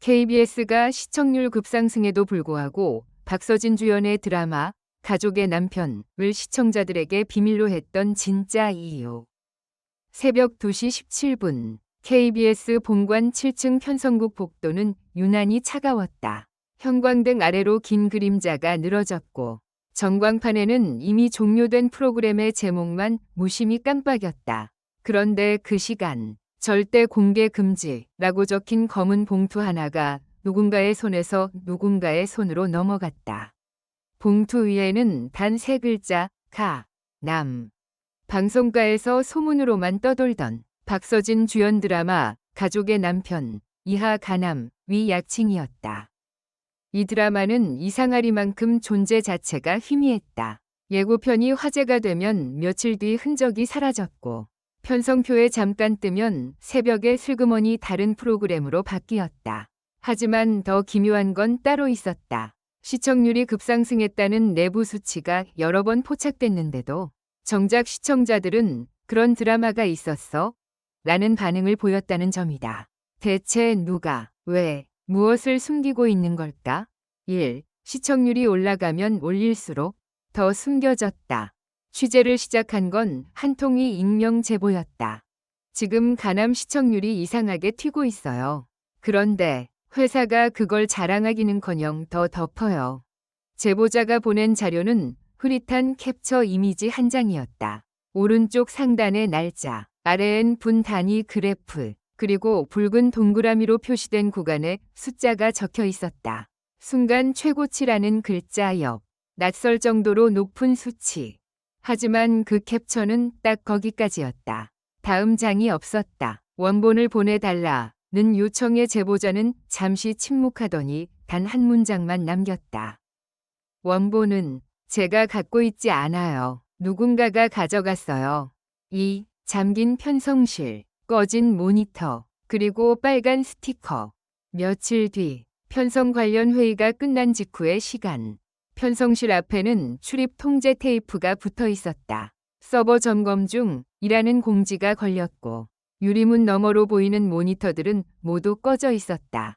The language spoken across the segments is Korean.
KBS가 시청률 급상승에도 불구하고 박서진 주연의 드라마 가족의 남편을 시청자들에게 비밀로 했던 진짜 이유. 새벽 2시 17분 KBS 본관 7층 편성국 복도는 유난히 차가웠다. 형광등 아래로 긴 그림자가 늘어졌고 전광판에는 이미 종료된 프로그램의 제목만 무심히 깜빡였다. 그런데 그 시간 절대 공개 금지라고 적힌 검은 봉투 하나가 누군가의 손에서 누군가의 손으로 넘어갔다. 봉투 위에는 단 3글자 가, 남. 방송가에서 소문으로만 떠돌던 박서진 주연 드라마 가족의 남편 이하 가남 위 약칭이었다. 이 드라마는 이상하리만큼 존재 자체가 희미했다. 예고편이 화제가 되면 며칠 뒤 흔적이 사라졌고 편성표에 잠깐 뜨면 새벽에 슬그머니 다른 프로그램으로 바뀌었다. 하지만 더 기묘한 건 따로 있었다. 시청률이 급상승했다는 내부 수치가 여러 번 포착됐는데도 정작 시청자들은 그런 드라마가 있었어? 라는 반응을 보였다는 점이다. 대체 누가, 왜, 무엇을 숨기고 있는 걸까? 1. 시청률이 올라가면 올릴수록 더 숨겨졌다. 취재를 시작한 건 한 통이 익명 제보였다. 지금 가남 시청률이 이상하게 튀고 있어요. 그런데 회사가 그걸 자랑하기는커녕 더 덮어요. 제보자가 보낸 자료는 흐릿한 캡처 이미지 한 장이었다. 오른쪽 상단의 날짜, 아래엔 분 단위 그래프, 그리고 붉은 동그라미로 표시된 구간에 숫자가 적혀 있었다. 순간 최고치라는 글자 옆, 낯설 정도로 높은 수치. 하지만 그 캡처는 딱 거기까지였다. 다음 장이 없었다. 원본을 보내달라는 요청에 제보자는 잠시 침묵하더니 단 한 문장만 남겼다. 원본은 제가 갖고 있지 않아요. 누군가가 가져갔어요. 2. 잠긴 편성실, 꺼진 모니터, 그리고 빨간 스티커. 며칠 뒤 편성 관련 회의가 끝난 직후의 시간. 편성실 앞에는 출입 통제 테이프가 붙어 있었다. 서버 점검 중이라는 공지가 걸렸고 유리문 너머로 보이는 모니터들은 모두 꺼져 있었다.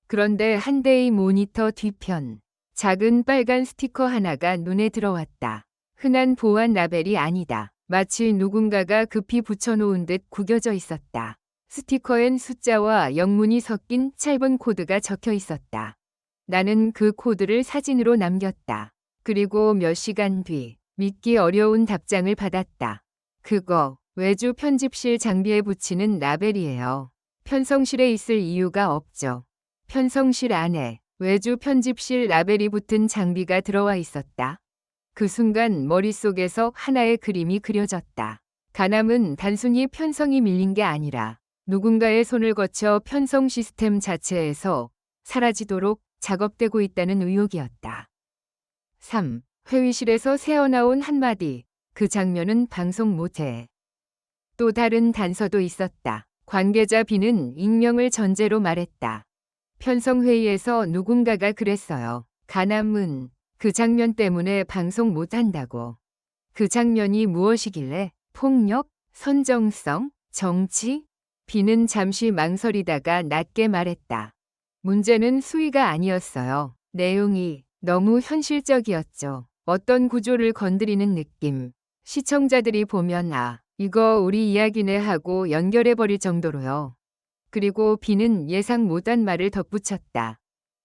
그런데 한 대의 모니터 뒤편, 작은 빨간 스티커 하나가 눈에 들어왔다. 흔한 보안 라벨이 아니다. 마치 누군가가 급히 붙여놓은 듯 구겨져 있었다. 스티커엔 숫자와 영문이 섞인 짧은 코드가 적혀 있었다. 나는 그 코드를 사진으로 남겼다. 그리고 몇 시간 뒤 믿기 어려운 답장을 받았다. 그거 외주 편집실 장비에 붙이는 라벨이에요. 편성실에 있을 이유가 없죠. 편성실 안에 외주 편집실 라벨이 붙은 장비가 들어와 있었다. 그 순간 머릿속에서 하나의 그림이 그려졌다. 가남은 단순히 편성이 밀린 게 아니라 누군가의 손을 거쳐 편성 시스템 자체에서 사라지도록 작업되고 있다는 의혹이었다. 3. 회의실에서 새어나온 한마디. 그 장면은 방송 못해. 또 다른 단서도 있었다. 관계자 B는 익명을 전제로 말했다. 편성회의에서 누군가가 그랬어요. 가남은 그 장면 때문에 방송 못한다고. 그 장면이 무엇이길래? 폭력? 선정성? 정치? B는 잠시 망설이다가 낮게 말했다. 문제는 수위가 아니었어요. 내용이 너무 현실적이었죠. 어떤 구조를 건드리는 느낌. 시청자들이 보면 이거 우리 이야기네 하고 연결해버릴 정도로요. 그리고 B는 예상 못한 말을 덧붙였다.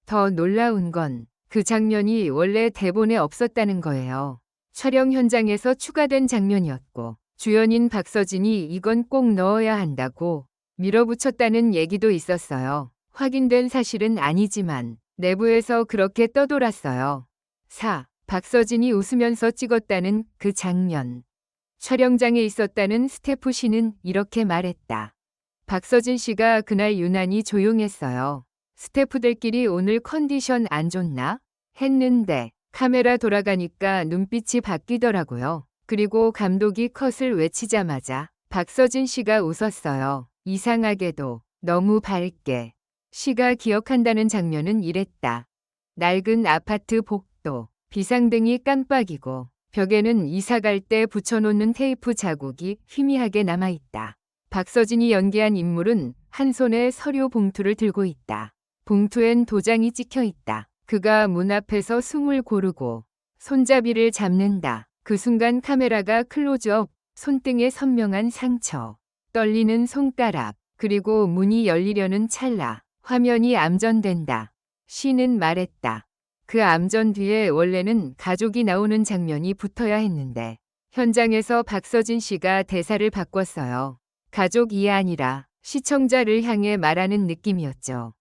더 놀라운 건 그 장면이 원래 대본에 없었다는 거예요. 촬영 현장에서 추가된 장면이었고 주연인 박서진이 이건 꼭 넣어야 한다고 밀어붙였다는 얘기도 있었어요. 확인된 사실은 아니지만 내부에서 그렇게 떠돌았어요. 4. 박서진이 웃으면서 찍었다는 그 장면. 촬영장에 있었다는 스태프 씨는 이렇게 말했다. 박서진 씨가 그날 유난히 조용했어요. 스태프들끼리 오늘 컨디션 안 좋나? 했는데 카메라 돌아가니까 눈빛이 바뀌더라고요. 그리고 감독이 컷을 외치자마자 박서진 씨가 웃었어요. 이상하게도 너무 밝게. 씨가 기억한다는 장면은 이랬다. 낡은 아파트 복도, 비상등이 깜빡이고 벽에는 이사 갈 때 붙여놓는 테이프 자국이 희미하게 남아있다. 박서진이 연기한 인물은 한 손에 서류 봉투를 들고 있다. 봉투엔 도장이 찍혀 있다. 그가 문 앞에서 숨을 고르고 손잡이를 잡는다. 그 순간 카메라가 클로즈업, 손등에 선명한 상처, 떨리는 손가락, 그리고 문이 열리려는 찰나 화면이 암전된다. 시는 말했다. 그 암전 뒤에 원래는 가족이 나오는 장면이 붙어야 했는데 현장에서 박서진 씨가 대사를 바꿨어요. 가족이 아니라 시청자를 향해 말하는 느낌이었죠.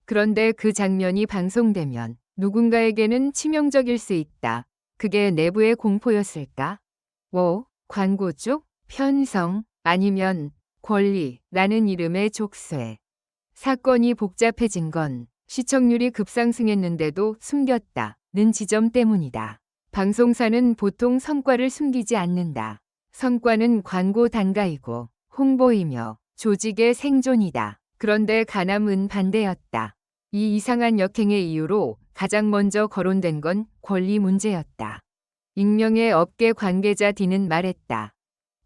그런데 그 장면이 방송되면 누군가에게는 치명적일 수 있다. 그게 내부의 공포였을까? 광고 쪽? 편성? 아니면 권리라는 이름의 족쇄. 사건이 복잡해진 건 시청률이 급상승했는데도 숨겼다는 지점 때문이다. 방송사는 보통 성과를 숨기지 않는다. 성과는 광고 단가이고 홍보이며 조직의 생존이다. 그런데 가남은 반대였다. 이 이상한 역행의 이유로 가장 먼저 거론된 건 권리 문제였다. 익명의 업계 관계자 D는 말했다.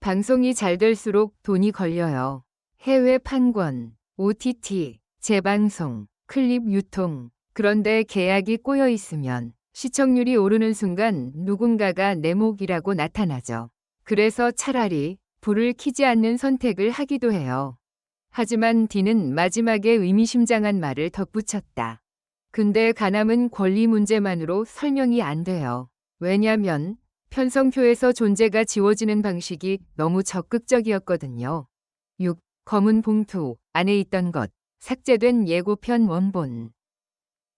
방송이 잘 될수록 돈이 걸려요. 해외 판권, OTT, 재방송, 클립 유통. 그런데 계약이 꼬여 있으면 시청률이 오르는 순간 누군가가 내목이라고 나타나죠. 그래서 차라리 불을 켜지 않는 선택을 하기도 해요. 하지만 D는 마지막에 의미심장한 말을 덧붙였다. 근데 가남은 권리 문제만으로 설명이 안 돼요. 왜냐면 편성표에서 존재가 지워지는 방식이 너무 적극적이었거든요. 6. 검은 봉투 안에 있던 것. 삭제된 예고편 원본.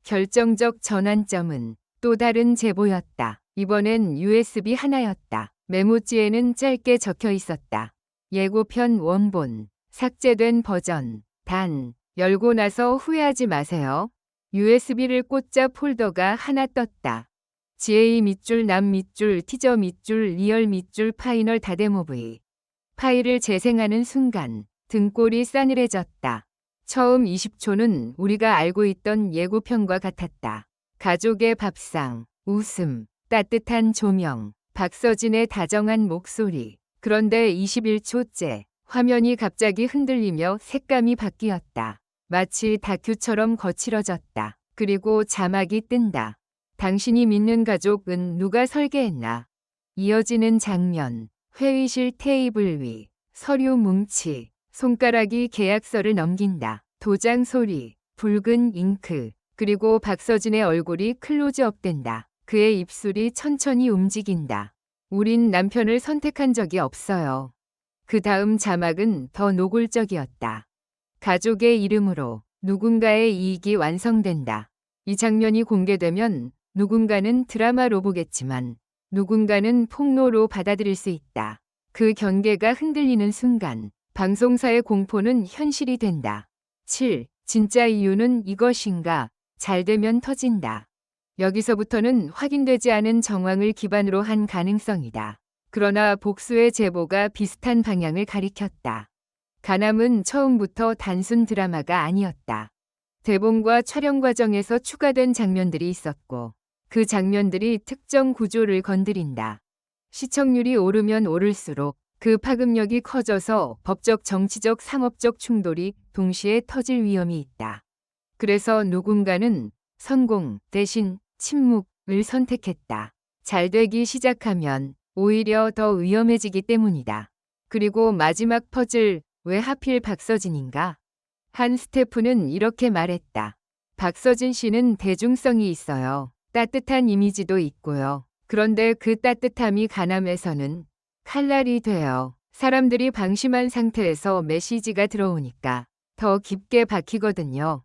결정적 전환점은 또 다른 제보였다. 이번엔 USB 하나였다. 메모지에는 짧게 적혀 있었다. 예고편 원본. 삭제된 버전. 단, 열고 나서 후회하지 마세요. USB를 꽂자 폴더가 하나 떴다. GA 밑줄 남 밑줄 티저 밑줄 리얼 밑줄 파이널 다데모브이. 파일을 재생하는 순간 등골이 싸늘해졌다. 처음 20초는 우리가 알고 있던 예고편과 같았다. 가족의 밥상, 웃음, 따뜻한 조명, 박서진의 다정한 목소리. 그런데 21초째 화면이 갑자기 흔들리며 색감이 바뀌었다. 마치 다큐처럼 거칠어졌다. 그리고 자막이 뜬다. 당신이 믿는 가족은 누가 설계했나? 이어지는 장면, 회의실 테이블 위, 서류 뭉치, 손가락이 계약서를 넘긴다. 도장 소리, 붉은 잉크, 그리고 박서진의 얼굴이 클로즈업된다. 그의 입술이 천천히 움직인다. 우린 남편을 선택한 적이 없어요. 그 다음 자막은 더 노골적이었다. 가족의 이름으로 누군가의 이익이 완성된다. 이 장면이 공개되면 누군가는 드라마로 보겠지만 누군가는 폭로로 받아들일 수 있다. 그 경계가 흔들리는 순간 방송사의 공포는 현실이 된다. 7. 진짜 이유는 이것인가? 잘 되면 터진다. 여기서부터는 확인되지 않은 정황을 기반으로 한 가능성이다. 그러나 복수의 제보가 비슷한 방향을 가리켰다. 가남은 처음부터 단순 드라마가 아니었다. 대본과 촬영 과정에서 추가된 장면들이 있었고 그 장면들이 특정 구조를 건드린다. 시청률이 오르면 오를수록 그 파급력이 커져서 법적, 정치적, 상업적 충돌이 동시에 터질 위험이 있다. 그래서 누군가는 성공 대신 침묵을 선택했다. 잘 되기 시작하면 오히려 더 위험해지기 때문이다. 그리고 마지막 퍼즐, 왜 하필 박서진인가? 한 스태프는 이렇게 말했다. 박서진 씨는 대중성이 있어요. 따뜻한 이미지도 있고요. 그런데 그 따뜻함이 가남에서는 칼날이 돼요. 사람들이 방심한 상태에서 메시지가 들어오니까 더 깊게 박히거든요.